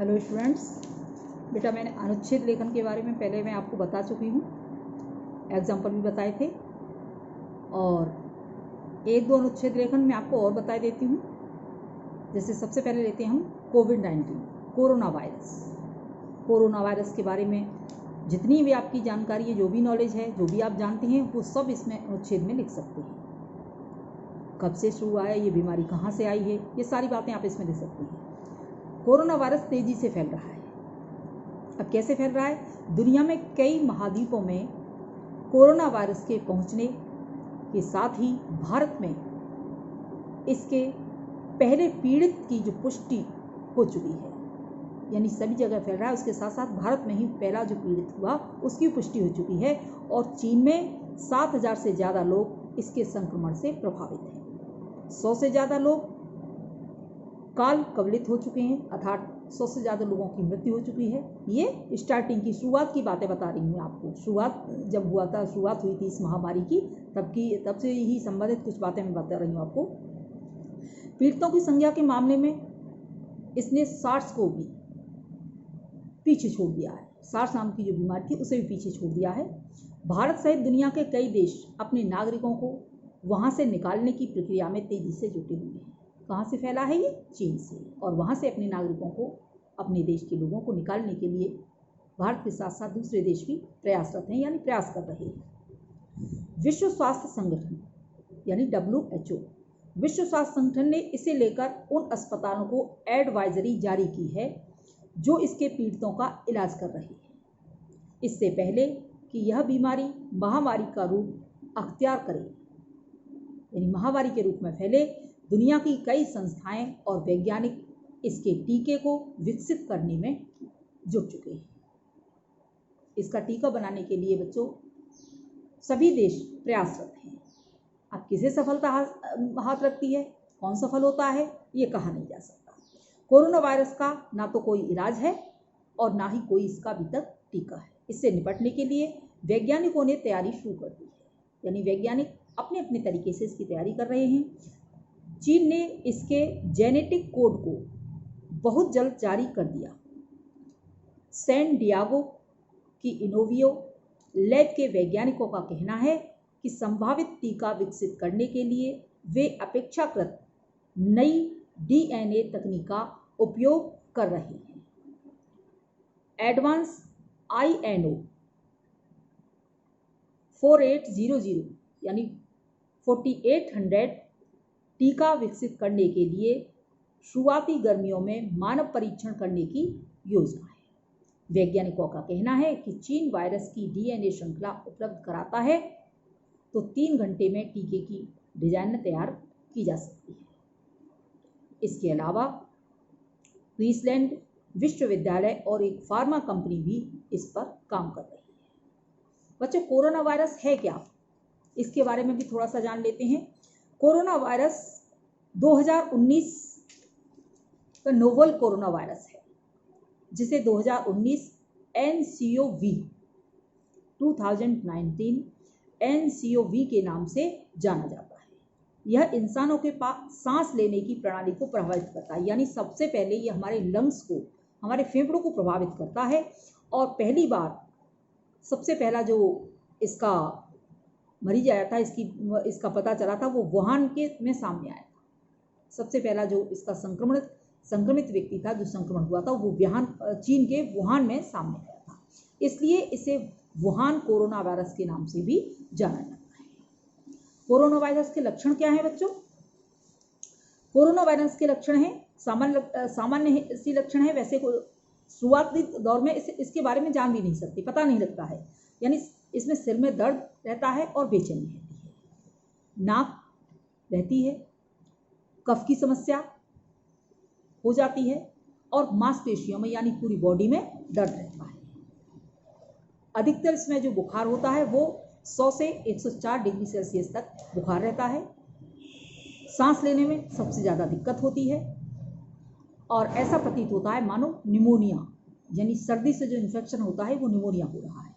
Hello students, बेटा मैंने अनुच्छेद लेखन के बारे में पहले मैं आपको बता चुकी हूँ, एग्जाम्पल भी बताए थे और एक दो अनुच्छेद लेखन मैं आपको और बता देती हूँ। जैसे सबसे पहले लेते हैं हम कोविड-19 कोरोना वायरस के बारे में जितनी भी आपकी जानकारी है, जो भी नॉलेज है, जो भी आप जानते हैं, वो सब इसमें अनुच्छेद में लिख सकते हैं। कब से शुरू हुआ है, ये बीमारी कहाँ से आई है, ये सारी बातें आप इसमें लिख सकते हैं। कोरोना वायरस तेजी से फैल रहा है। अब कैसे फैल रहा है? दुनिया में कई महाद्वीपों में कोरोना वायरस के पहुंचने के साथ ही भारत में इसके पहले पीड़ित की जो पुष्टि हो चुकी है, यानी सभी जगह फैल रहा है। उसके साथ साथ भारत में ही पहला जो पीड़ित हुआ उसकी पुष्टि हो चुकी है और चीन में 7,000 से ज़्यादा लोग इसके संक्रमण से प्रभावित हैं। 100 से ज़्यादा लोग काल कवलित हो चुके हैं, अर्थात 100 से ज़्यादा लोगों की मृत्यु हो चुकी है। ये स्टार्टिंग की शुरुआत की बातें बता रही हूँ आपको। शुरुआत जब हुआ था, शुरुआत हुई थी इस महामारी की, तब से ही संबंधित कुछ बातें मैं बता रही हूँ आपको। पीड़ितों की संख्या के मामले में इसने सार्स को भी पीछे छोड़ दिया है। सार्स नाम की जो बीमारी थी उसे भी पीछे छोड़ दिया है। भारत सहित दुनिया के कई देश अपने नागरिकों को वहाँ से निकालने की प्रक्रिया में तेजी से जुटे हुए हैं। कहाँ से फैला है ये? चीन से। और वहाँ से अपने नागरिकों को, अपने देश के लोगों को निकालने के लिए भारत के साथ साथ दूसरे देश भी प्रयासरत हैं, यानी प्रयास कर रहे हैं। विश्व स्वास्थ्य संगठन यानी WHO, विश्व स्वास्थ्य संगठन ने इसे लेकर उन अस्पतालों को एडवाइजरी जारी की है जो इसके पीड़ितों का इलाज कर रहे हैं, इससे पहले कि यह बीमारी महामारी का रूप अख्तियार करे, यानी महामारी के रूप में फैले। दुनिया की कई संस्थाएं और वैज्ञानिक इसके टीके को विकसित करने में जुट चुके हैं। इसका टीका बनाने के लिए बच्चों सभी देश प्रयासरत हैं। अब किसे सफलता हाथ रखती है, कौन सफल होता है, ये कहा नहीं जा सकता। कोरोना वायरस का ना तो कोई इलाज है और ना ही कोई इसका अभी तक टीका है। इससे निपटने के लिए वैज्ञानिकों ने तैयारी शुरू कर दी है, यानी वैज्ञानिक अपने अपने तरीके से इसकी तैयारी कर रहे हैं। चीन ने इसके जेनेटिक कोड को बहुत जल्द जारी कर दिया। सैन डियागो की इनोवियो लैब के वैज्ञानिकों का कहना है कि संभावित टीका विकसित करने के लिए वे अपेक्षाकृत नई DNA तकनीक का उपयोग कर रहे हैं। एडवांस INO 4800 यानी 4800 टीका विकसित करने के लिए शुरुआती गर्मियों में मानव परीक्षण करने की योजना है। वैज्ञानिकों का कहना है कि चीन वायरस की DNA श्रृंखला उपलब्ध कराता है तो 3 घंटे में टीके की डिजाइन तैयार की जा सकती है। इसके अलावा क्वींसलैंड विश्वविद्यालय और एक फार्मा कंपनी भी इस पर काम कर रही है। बच्चों, कोरोना वायरस है क्या, इसके बारे में भी थोड़ा सा जान लेते हैं। कोरोना वायरस 2019 का नोवल कोरोना वायरस है, जिसे 2019 2019 NCOV के नाम से जाना जाता है। यह इंसानों के पास सांस लेने की प्रणाली को प्रभावित करता है, यानी सबसे पहले ये हमारे लंग्स को, हमारे फेफड़ों को प्रभावित करता है। और पहली बार सबसे पहला जो इसका मरीज आया था, इसका पता चला था, वो वुहान में सामने आया था। सबसे पहला जो इसका संक्रमित व्यक्ति था, जो संक्रमण हुआ था, वो चीन के वुहान में सामने आया था। इसलिए इसे वुहान कोरोना वायरस के नाम से भी जाना जाता है। कोरोना वायरस के लक्षण क्या हैं बच्चों? कोरोना वायरस के लक्षण हैं सामान्य सी लक्षण है। वैसे शुरुआती दौर में इसके बारे में जान भी नहीं सकते, पता नहीं लगता है, यानी इसमें सिर में दर्द रहता है और बेचैनी रहती है, नाक रहती है, कफ की समस्या हो जाती है और मांसपेशियों में यानी पूरी बॉडी में दर्द रहता है। अधिकतर इसमें जो बुखार होता है वो 100 से 104 डिग्री सेल्सियस तक बुखार रहता है। सांस लेने में सबसे ज़्यादा दिक्कत होती है और ऐसा प्रतीत होता है मानो निमोनिया, यानी सर्दी से जो इन्फेक्शन होता है वो निमोनिया हो रहा है।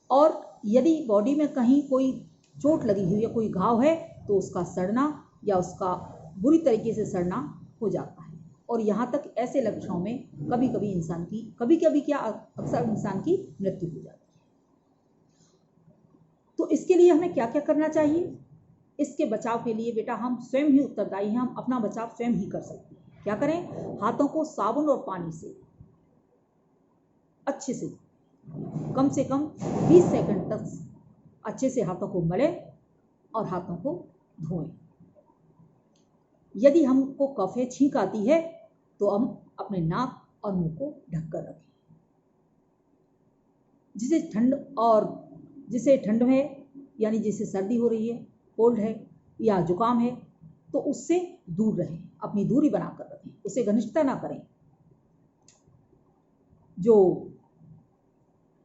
और यदि बॉडी में कहीं कोई चोट लगी हुई है, कोई घाव है, तो उसका सड़ना या उसका बुरी तरीके से सड़ना हो जाता है। और यहाँ तक ऐसे लक्षणों में कभी कभी क्या अक्सर इंसान की मृत्यु हो जाती है। तो इसके लिए हमें क्या क्या करना चाहिए? इसके बचाव के लिए बेटा हम स्वयं ही उत्तरदायी हैं, हम अपना बचाव स्वयं ही कर सकते हैं। क्या करें? हाथों को साबुन और पानी से अच्छे से कम 20 सेकंड तक अच्छे से हाथों को मलें और हाथों को धोएं। यदि हमको कफ या छींक आती है तो हम अपने नाक और मुंह को ढककर रखें। जिसे ठंड है यानी जिसे सर्दी हो रही है, कोल्ड है या जुकाम है, तो उससे दूर रहें, अपनी दूरी बनाकर रखें, उसे घनिष्ठता ना करें। जो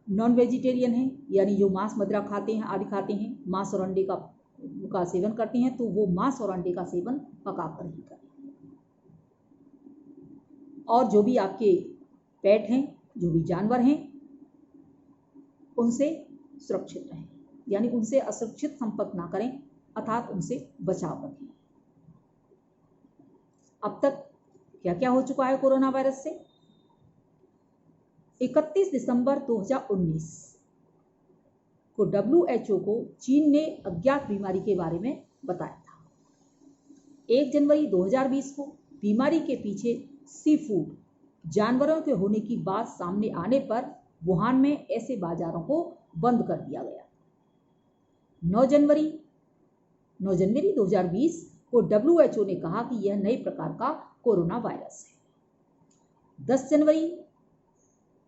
नॉन वेजिटेरियन है यानी जो मांस मदिरा खाते हैं आदि खाते हैं, मांस और अंडे का सेवन करते हैं, तो वो मांस और अंडे का सेवन पकाकर ही करें। और जो भी आपके पेट हैं, जो भी जानवर हैं, उनसे सुरक्षित रहें, यानी उनसे असुरक्षित संपर्क ना करें, अर्थात उनसे बचाव रखें। अब तक क्या क्या हो चुका है कोरोना वायरस से? 31 दिसंबर 2019 को WHO को चीन ने अज्ञात बीमारी के बारे में बताया था। 1 जनवरी 2020 को बीमारी के पीछे सी फूड जानवरों के होने की बात सामने आने पर वुहान में ऐसे बाजारों को बंद कर दिया गया। 9 जनवरी 2020 को WHO ने कहा कि यह नए प्रकार का कोरोना वायरस है। 10 जनवरी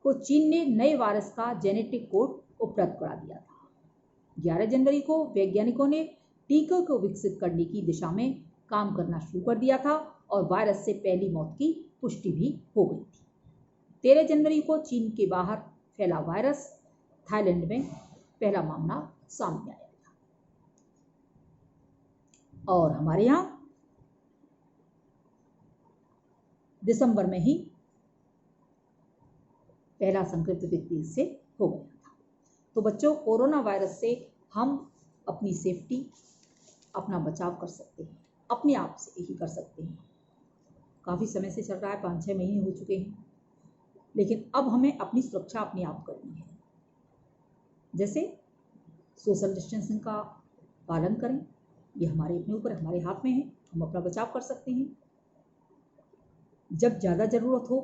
को चीन ने नए वायरस का जेनेटिक कोड उपलब्ध करा दिया था। 11 जनवरी को वैज्ञानिकों ने टीके को विकसित करने की दिशा में काम करना शुरू कर दिया था और वायरस से पहली मौत की पुष्टि भी हो गई थी। 13 जनवरी को चीन के बाहर फैला वायरस थाईलैंड में पहला मामला सामने आया था। और हमारे यहाँ दिसंबर में ही पहला संक्रमित व्यक्ति से हो गया था। तो बच्चों, कोरोना वायरस से हम अपनी सेफ्टी, अपना बचाव कर सकते हैं, अपने आप से ही कर सकते हैं। काफ़ी समय से चल रहा है, 5-6 महीने हो चुके हैं, लेकिन अब हमें अपनी सुरक्षा अपने आप करनी है। जैसे सोशल डिस्टेंसिंग का पालन करें, ये हमारे अपने ऊपर, हमारे हाथ में है, हम अपना बचाव कर सकते हैं। जब ज़्यादा ज़रूरत हो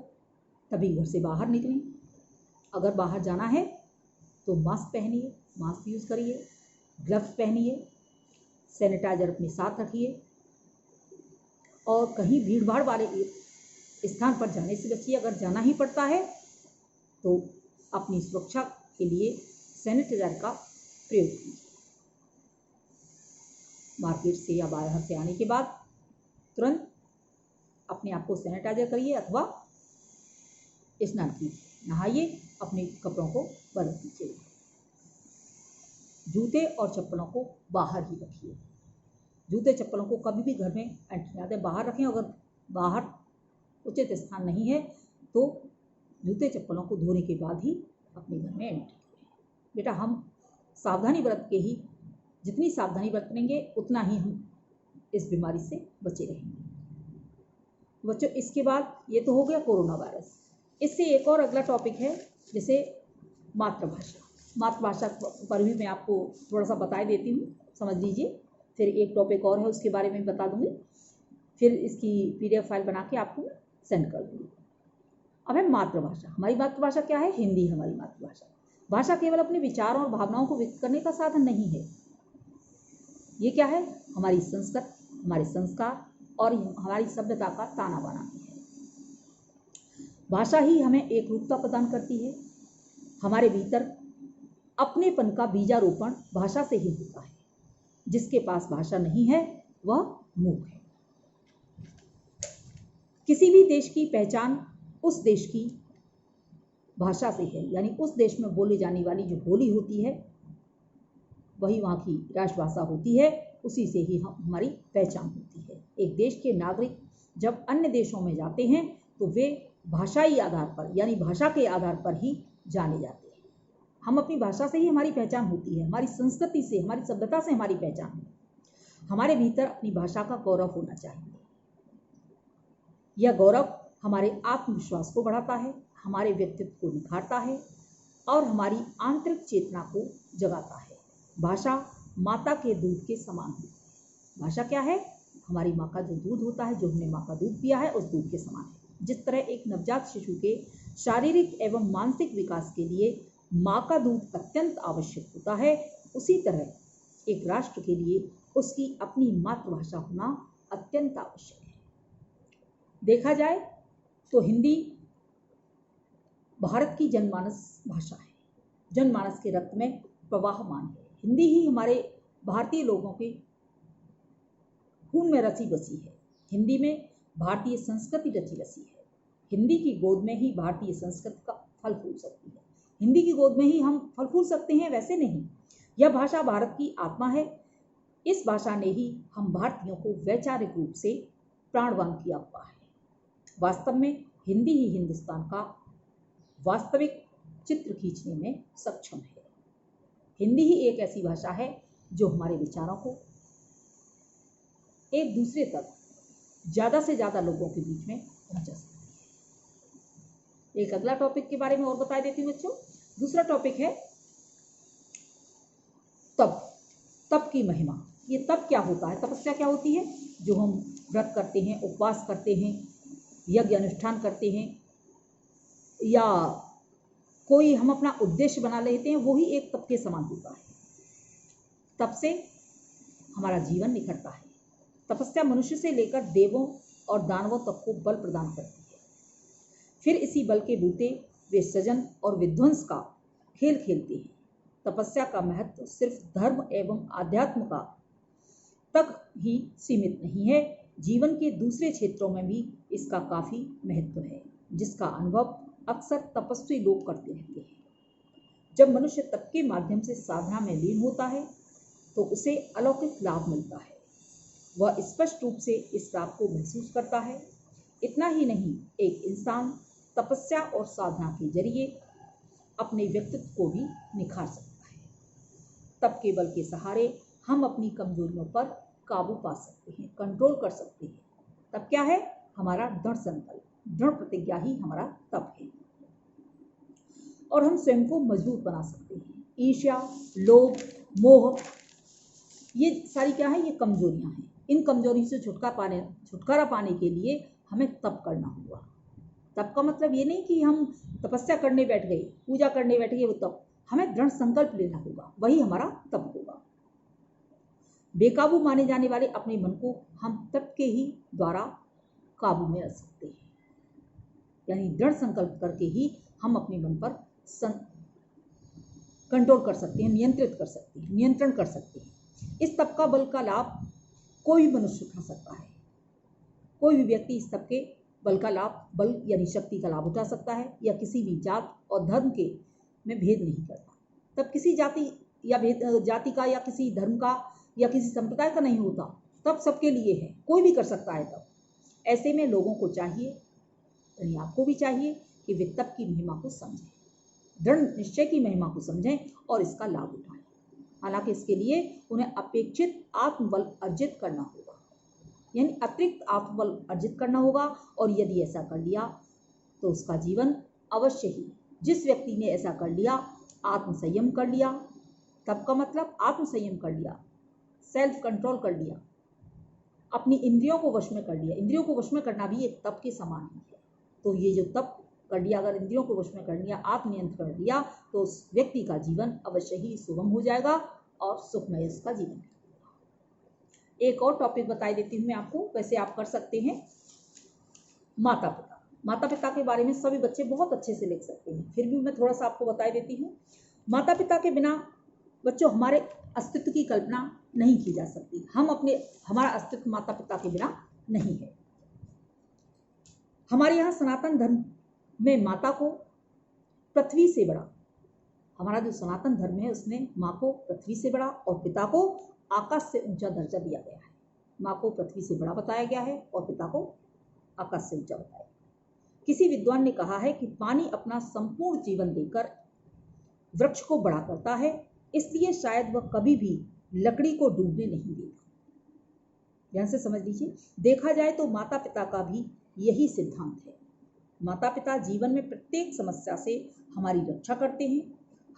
तभी घर से बाहर निकलें। अगर बाहर जाना है तो मास्क पहनिए, मास्क यूज़ करिए, ग्लव्स पहनिए, सैनिटाइजर अपने साथ रखिए और कहीं भीड़ भाड़ वाले स्थान पर जाने से बचिए। अगर जाना ही पड़ता है तो अपनी सुरक्षा के लिए सैनिटाइजर का प्रयोग कीजिए। मार्केट से या बाहर से आने के बाद तुरंत अपने आप को सैनिटाइजर करिए अथवा स्नान कीजिए, नहाइए, अपने कपड़ों को बदल दीजिए। जूते और चप्पलों को बाहर ही रखिए। जूते चप्पलों को कभी भी घर में एंट्री ना दें, बाहर रखें। अगर बाहर उचित स्थान नहीं है तो जूते चप्पलों को धोने के बाद ही अपने घर में एंट्री करें। बेटा, हम सावधानी बरत के ही, जितनी सावधानी बरतेंगे उतना ही हम इस बीमारी से बचे रहेंगे। बच्चों, इसके बाद ये तो हो गया कोरोना वायरस। इससे एक और अगला टॉपिक है, जैसे मातृभाषा। मातृभाषा पर भी मैं आपको थोड़ा सा बता देती हूँ, समझ लीजिए। फिर एक टॉपिक और है, उसके बारे में बता दूँगी, फिर इसकी PDF फाइल बना के आपको सेंड कर दूँगी। अब है मातृभाषा। हमारी मातृभाषा क्या है? हिंदी हमारी मातृभाषा। भाषा केवल अपने विचारों और भावनाओं को व्यक्त करने का साधन नहीं है। ये क्या है? हमारी संस्कृत, हमारे संस्कार और हमारी सभ्यता का ताना बाना है। भाषा ही हमें एक रूपता प्रदान करती है। हमारे भीतर अपनेपन का बीजारोपण भाषा से ही होता है। जिसके पास भाषा नहीं है वह मूक है। किसी भी देश की पहचान उस देश की भाषा से है, यानी उस देश में बोली जाने वाली जो बोली होती है वही वहाँ की राष्ट्रभाषा होती है, उसी से ही हमारी पहचान होती है। एक देश के नागरिक जब अन्य देशों में जाते हैं तो वे भाषाई आधार पर, यानी भाषा के आधार पर ही जाने जाते हैं। हम अपनी भाषा से ही हमारी पहचान होती है, हमारी संस्कृति से, हमारी सभ्यता से हमारी पहचान है। हमारे भीतर अपनी भाषा का गौरव होना चाहिए। यह गौरव हमारे आत्मविश्वास को बढ़ाता है, हमारे व्यक्तित्व को निखारता है और हमारी आंतरिक चेतना को जगाता है। भाषा माता के दूध के समान होती है। भाषा क्या है? हमारी माँ का जो दूध होता है, जो हमने माँ का दूध पिया है, उस दूध के समान है। जिस तरह एक नवजात शिशु के शारीरिक एवं मानसिक विकास के लिए माँ का दूध अत्यंत आवश्यक होता है, उसी तरह एक राष्ट्र के लिए उसकी अपनी मातृभाषा होना अत्यंत आवश्यक है। देखा जाए तो हिंदी भारत की जनमानस भाषा है, जनमानस के रक्त में प्रवाहमान है। हिंदी ही हमारे भारतीय लोगों के खून में रची बसी है। हिंदी में भारतीय संस्कृति रची बसी है। हिंदी की गोद में ही भारतीय संस्कृति का फल फूल सकती है। हिंदी की गोद में ही हम फल फूल सकते हैं, वैसे नहीं। यह भाषा भारत की आत्मा है। इस भाषा ने ही हम भारतीयों को वैचारिक रूप से प्राणवान किया हुआ है। वास्तव में हिंदी ही हिंदुस्तान का वास्तविक चित्र खींचने में सक्षम है। हिंदी ही एक ऐसी भाषा है जो हमारे विचारों को एक दूसरे तक ज़्यादा से ज़्यादा लोगों के बीच में पहुंचा सकती है। एक अगला टॉपिक के बारे में और बता देती हूँ बच्चों। दूसरा टॉपिक है तप, तप की महिमा। ये तप क्या होता है? तपस्या क्या होती है? जो हम व्रत करते हैं, उपवास करते हैं, यज्ञ अनुष्ठान करते हैं, या कोई हम अपना उद्देश्य बना लेते हैं, वो ही एक तप के समान होता है। तप से हमारा जीवन निखरता है। तपस्या मनुष्य से लेकर देवों और दानवों तक को बल प्रदान करती है। फिर इसी बल के बूते वे सृजन और विध्वंस का खेल खेलते हैं। तपस्या का महत्व सिर्फ धर्म एवं आध्यात्म का तक ही सीमित नहीं है, जीवन के दूसरे क्षेत्रों में भी इसका काफ़ी महत्व है, जिसका अनुभव अक्सर तपस्वी लोग करते रहते हैं। जब मनुष्य तप के माध्यम से साधना में लीन होता है तो उसे अलौकिक लाभ मिलता है। वह स्पष्ट रूप से इस लाभ को महसूस करता है। इतना ही नहीं, एक इंसान तपस्या और साधना के जरिए अपने व्यक्तित्व को भी निखार सकता है। तप के बल के सहारे हम अपनी कमजोरियों पर काबू पा सकते हैं, कंट्रोल कर सकते हैं। तप क्या है? हमारा दृढ़ संकल्प, दृढ़ प्रतिज्ञा ही हमारा तप है। और हम स्वयं को मजबूत बना सकते हैं। ईर्ष्या, लोभ, मोह, ये सारी क्या है? ये कमजोरियां हैं। इन कमजोरी से छुटकारा पाने के लिए हमें तप करना होगा। तप का मतलब ये नहीं कि हम तपस्या करने बैठ गए, पूजा करने बैठ गए, वो तप। हमें दृढ़ संकल्प लेना होगा, वही हमारा तप होगा। बेकाबू माने जाने वाले अपने मन को हम तप के ही द्वारा काबू में रख सकते हैं। यानी दृढ़ संकल्प करके ही हम अपने मन पर कंट्रोल कर सकते हैं, नियंत्रित कर सकते हैं, नियंत्रण कर सकते हैं। इस तप का बल का लाभ कोई भी मनुष्य उठा सकता है। कोई भी व्यक्ति इस तप के बल का लाभ, बल यानी शक्ति का लाभ उठा सकता है। या किसी भी जात और धर्म के में भेद नहीं करता। तब किसी जाति का या किसी धर्म का या किसी संप्रदाय का नहीं होता। तब सबके लिए है, कोई भी कर सकता है तब। ऐसे में लोगों को चाहिए, यानी आपको भी चाहिए कि वे तप की महिमा को समझें, दृढ़ निश्चय की महिमा को समझें और इसका लाभ उठाएं। हालांकि इसके लिए उन्हें अपेक्षित आत्मबल अर्जित करना होगा, यानी अतिरिक्त आत्मबल अर्जित करना होगा। और यदि ऐसा कर लिया तो उसका जीवन अवश्य ही, जिस व्यक्ति ने ऐसा कर लिया, आत्मसंयम कर लिया, तप का मतलब आत्मसंयम कर लिया, सेल्फ कंट्रोल कर लिया, अपनी इंद्रियों को वश में कर लिया। इंद्रियों को वश में करना भी एक तप के समान ही है। तो ये जो तप कर लिया, अगर इंद्रियों को वश में कर लिया, आत्मनियंत्रण कर लिया, तो उस व्यक्ति का जीवन अवश्य ही सुगम हो जाएगा और सुखमय उसका जीवन। एक और टॉपिक बता देती हूँ मैं आपको, वैसे आप कर सकते हैं। माता पिता। माता पिता के बारे में सभी बच्चे बहुत अच्छे से लिख सकते हैं, फिर भी मैं थोड़ा सा आपको बता देती हूँ। माता पिता के बिना बच्चों हमारे अस्तित्व की कल्पना नहीं की जा सकती। हमारा अस्तित्व माता पिता के बिना नहीं है। हमारे यहाँ सनातन धर्म में माता को पृथ्वी से बड़ा, हमारा जो सनातन धर्म है उसमें माँ को पृथ्वी से बड़ा और पिता को आकाश से ऊंचा दर्जा दिया गया है। माँ को पृथ्वी से बड़ा बताया गया है और पिता को आकाश से ऊंचा बताया। किसी विद्वान ने कहा है कि पानी अपना संपूर्ण जीवन देकर वृक्ष को बड़ा करता है, इसलिए शायद वह कभी भी लकड़ी को डूबने नहीं देता। ध्यान से समझ लीजिए। देखा जाए तो माता पिता का भी यही सिद्धांत है। माता पिता जीवन में प्रत्येक समस्या से हमारी रक्षा करते हैं।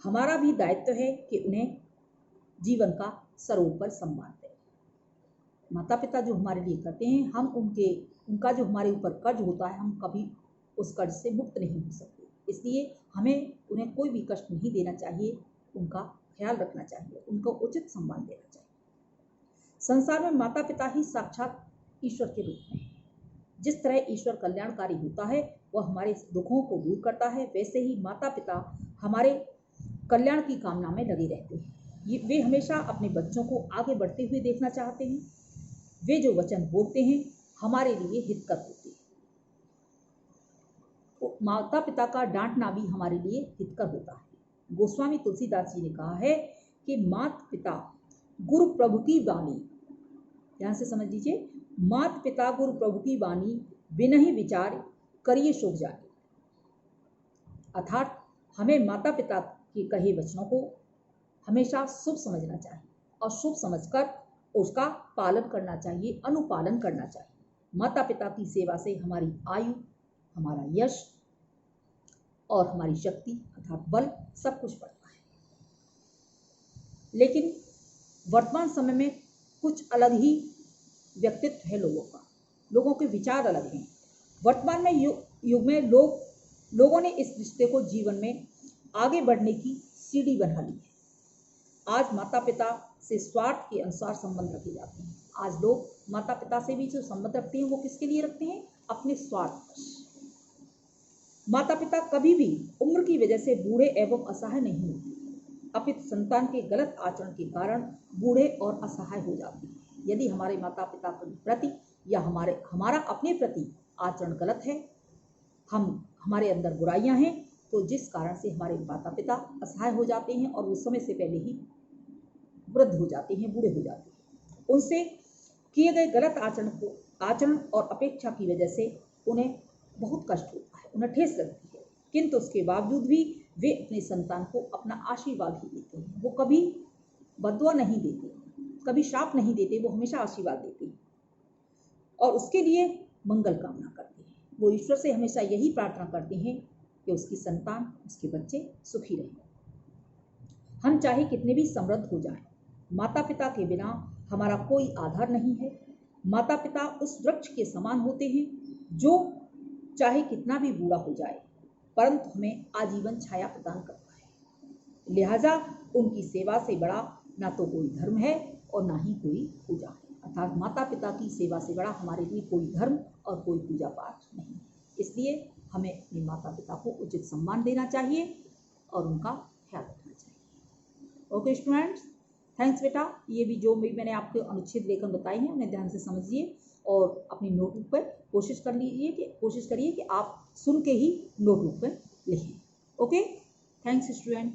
हमारा भी दायित्व है कि उन्हें जीवन का सर्वोपरि सम्मान दें। माता पिता जो हमारे लिए करते हैं, हम उनका जो हमारे ऊपर कर्ज होता है, हम कभी उस कर्ज से मुक्त नहीं हो सकते। इसलिए हमें उन्हें कोई भी कष्ट नहीं देना चाहिए, उनका ख्याल रखना चाहिए, उनको उचित सम्मान देना चाहिए। संसार में माता पिता ही साक्षात ईश्वर के रूप में है। जिस तरह ईश्वर कल्याणकारी होता है, वह हमारे दुखों को दूर करता है, वैसे ही माता पिता हमारे कल्याण की कामना में लगे रहते हैं। वे हमेशा अपने बच्चों को आगे बढ़ते हुए देखना चाहते हैं। वे जो वचन बोलते हैं हमारे लिए हितकर होते हैं। तो माता पिता का डांटना भी हमारे लिए हितकर होता है। गोस्वामी तुलसीदास जी ने कहा है कि माता पिता गुरु प्रभु की वाणी, ध्यान से समझ लीजिए, माता पिता गुरु प्रभु की वाणी बिना ही विचार करिए शोक जाए। अर्थात हमें माता पिता के कहे वचनों को हमेशा शुभ समझना चाहिए और शुभ समझकर उसका पालन करना चाहिए, अनुपालन करना चाहिए। माता पिता की सेवा से हमारी आयु, हमारा यश और हमारी शक्ति अर्थात बल सब कुछ बढ़ता है। लेकिन वर्तमान समय में कुछ अलग ही व्यक्तित्व है लोगों के विचार अलग हैं। वर्तमान में युग में लोगों ने इस रिश्ते को जीवन में आगे बढ़ने की सीढ़ी बना ली है। आज माता पिता से स्वार्थ के अनुसार संबंध रखे जाते हैं। आज लोग माता पिता से भी जो संबंध रखते हैं वो किसके लिए रखते हैं? अपने स्वार्थ। माता पिता कभी भी उम्र की वजह से बूढ़े एवं असहाय नहीं होते, अपितु संतान के गलत आचरण के कारण बूढ़े और असहाय हो जाते हैं। यदि हमारे माता पिता के प्रति या हमारा अपने प्रति आचरण गलत है, हमारे अंदर बुराइयां हैं, तो जिस कारण से हमारे माता पिता असहाय हो जाते हैं और वो समय से पहले ही वृद्ध हो जाते हैं, बूढ़े हो जाते हैं। उनसे किए गए गलत आचरण और अपेक्षा की वजह से उन्हें बहुत कष्ट होता है, उन्हें ठेस लगती है, किंतु उसके बावजूद भी वे अपने संतान को अपना आशीर्वाद ही देते हैं। वो कभी बद्दुआ नहीं देते, कभी शाप नहीं देते, वो हमेशा आशीर्वाद देते हैं और उसके लिए मंगल कामना करते हैं। वो ईश्वर से हमेशा यही प्रार्थना करते हैं कि उसकी संतान, उसके बच्चे सुखी रहें। हम चाहे कितने भी समृद्ध हो जाएं, माता पिता के बिना हमारा कोई आधार नहीं है। माता पिता उस वृक्ष के समान होते हैं जो चाहे कितना भी बूढ़ा हो जाए परंतु हमें आजीवन छाया प्रदान करता है। लिहाजा उनकी सेवा से बड़ा ना तो कोई धर्म है और ना ही कोई पूजा है। अर्थात माता पिता की सेवा से बड़ा हमारे लिए कोई धर्म और कोई पूजा पाठ नहीं। इसलिए हमें अपने माता पिता को उचित सम्मान देना चाहिए और उनका ख्याल रखना चाहिए। ओके स्टूडेंट्स, थैंक्स बेटा। ये भी जो मैंने आपको अनुच्छेद लेखन बताई है उन्हें ध्यान से समझिए और अपनी नोटबुक पर कोशिश करिए कि आप सुन के ही नोटबुक पर लिखें। Okay, thanks student.